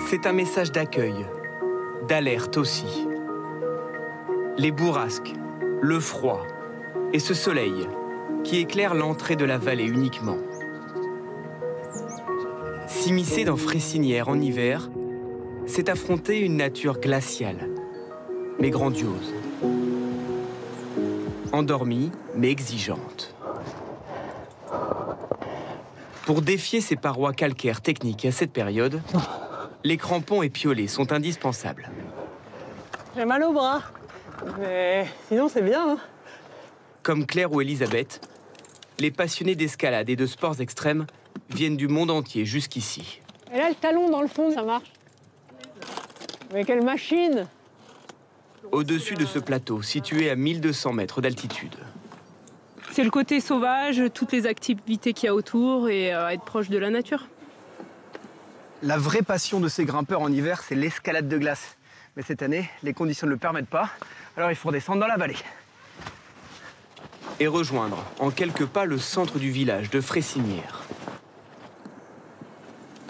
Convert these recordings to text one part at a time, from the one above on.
C'est un message d'accueil, d'alerte aussi. Les bourrasques, le froid et ce soleil qui éclaire l'entrée de la vallée uniquement. S'immiscer dans Fressinière en hiver, c'est affronter une nature glaciale, mais grandiose. Endormie, mais exigeante. Pour défier ces parois calcaires techniques à cette période, les crampons et piolets sont indispensables. J'ai mal au bras, mais sinon c'est bien. Hein. Comme Claire ou Elisabeth, les passionnés d'escalade et de sports extrêmes viennent du monde entier jusqu'ici. Et là, le talon dans le fond, ça marche. Mais quelle machine! Au-dessus de ce plateau, situé à 1200 mètres d'altitude. C'est le côté sauvage, toutes les activités qu'il y a autour et être proche de la nature. La vraie passion de ces grimpeurs en hiver, c'est l'escalade de glace. Mais cette année, les conditions ne le permettent pas, alors il faut redescendre dans la vallée. Et rejoindre en quelques pas le centre du village de Fressinière.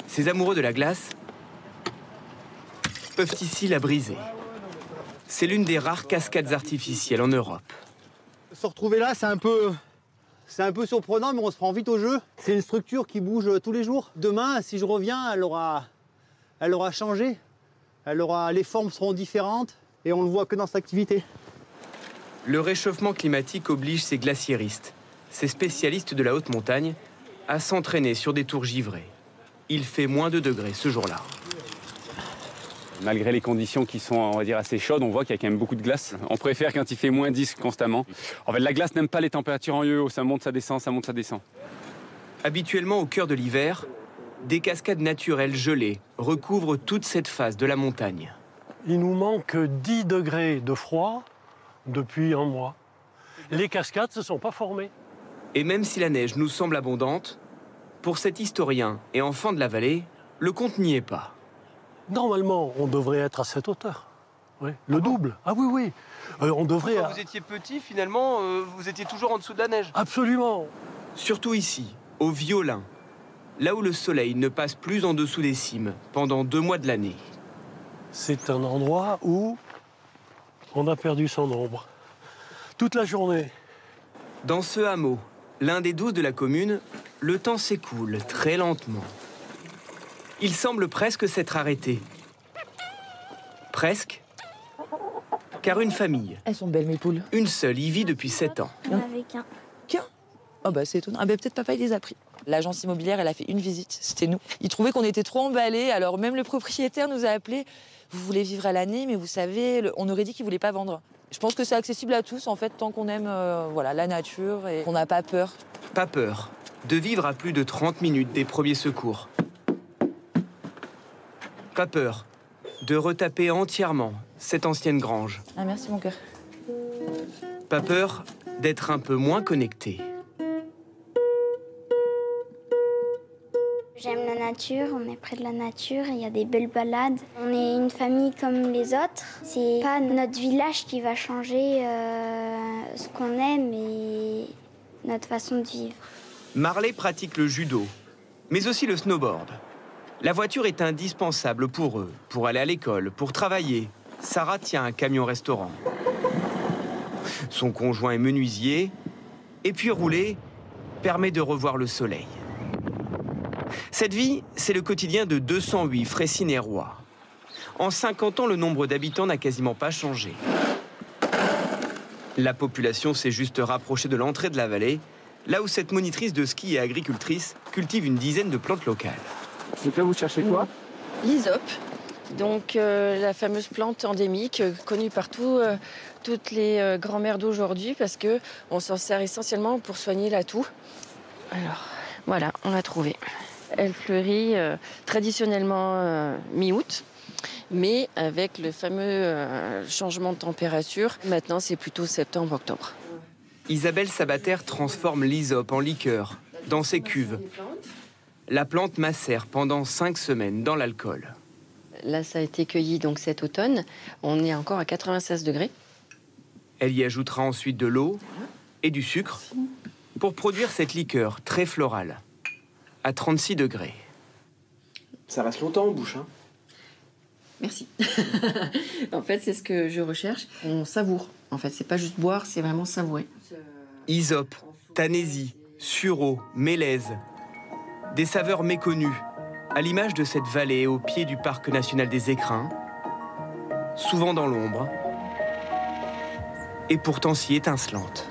Ces amoureux de la glace peuvent ici la briser. C'est l'une des rares cascades artificielles en Europe. Se retrouver là, c'est un peu surprenant, mais on se prend vite au jeu. C'est une structure qui bouge tous les jours. Demain, si je reviens, elle aura changé. Les formes seront différentes et on ne le voit que dans cette activité. Le réchauffement climatique oblige ces glaciéristes, ces spécialistes de la haute montagne, à s'entraîner sur des tours givrées. Il fait moins de degrés ce jour-là. Malgré les conditions qui sont, on va dire, assez chaudes, on voit qu'il y a quand même beaucoup de glace. On préfère quand il fait moins 10 constamment. En fait, la glace n'aime pas les températures en yo-yo, ça monte, ça descend, ça monte, ça descend. Habituellement au cœur de l'hiver, des cascades naturelles gelées recouvrent toute cette face de la montagne. Il nous manque 10 degrés de froid depuis un mois. Les cascades ne se sont pas formées. Et même si la neige nous semble abondante, pour cet historien et enfant de la vallée, le compte n'y est pas. Normalement, on devrait être à cette hauteur. Oui. Le double. Ah oui, oui. On devrait... Quand vous étiez petit, finalement, vous étiez toujours en dessous de la neige. Absolument. Surtout ici, au Violin, là où le soleil ne passe plus en dessous des cimes pendant 2 mois de l'année. C'est un endroit où on a perdu son ombre. Toute la journée. Dans ce hameau, l'un des 12 de la commune, le temps s'écoule très lentement. Il semble presque s'être arrêté. Presque. Car une famille, elles sont belles mes poules, une seule, y vit depuis 7 ans. Il y en avait qu'un. Qu'un? Oh bah c'est étonnant. Ah bah peut-être papa il les a pris. L'agence immobilière, elle a fait une visite, c'était nous. Il trouvait qu'on était trop emballés, alors même le propriétaire nous a appelés. Vous voulez vivre à l'année, mais vous savez, on aurait dit qu'il voulait pas vendre. Je pense que c'est accessible à tous, en fait, tant qu'on aime voilà, la nature et qu'on n'a pas peur. Pas peur de vivre à plus de 30 minutes des premiers secours. Pas peur de retaper entièrement cette ancienne grange. Ah merci mon cœur. Pas peur d'être un peu moins connecté. J'aime la nature, on est près de la nature, il y a des belles balades. On est une famille comme les autres. C'est pas notre village qui va changer ce qu'on aime et notre façon de vivre. Marley pratique le judo, mais aussi le snowboard. La voiture est indispensable pour eux, pour aller à l'école, pour travailler. Sarah tient un camion-restaurant. Son conjoint est menuisier, et puis rouler permet de revoir le soleil. Cette vie, c'est le quotidien de 208 Fressinérois. En 50 ans, le nombre d'habitants n'a quasiment pas changé. La population s'est juste rapprochée de l'entrée de la vallée, là où cette monitrice de ski et agricultrice cultive une dizaine de plantes locales. Donc là, vous cherchez quoi? L'hysope, donc la fameuse plante endémique connue par toutes les grands-mères d'aujourd'hui parce qu'on s'en sert essentiellement pour soigner la toux. Alors, voilà, on l'a trouvée. Elle fleurit traditionnellement mi-août, mais avec le fameux changement de température, maintenant c'est plutôt septembre-octobre. Isabelle Sabater transforme l'hysope en liqueur dans ses cuves. La plante macère pendant 5 semaines dans l'alcool. Là, ça a été cueilli donc cet automne. On est encore à 96 degrés. Elle y ajoutera ensuite de l'eau et du sucre pour produire cette liqueur très florale, à 36 degrés. Ça reste longtemps en bouche, hein? Merci. En fait, c'est ce que je recherche. On savoure. En fait, c'est pas juste boire, c'est vraiment savourer. Hysope, tanésie, sureau, mélèze. Des saveurs méconnues, à l'image de cette vallée au pied du parc national des Écrins, souvent dans l'ombre, et pourtant si étincelante.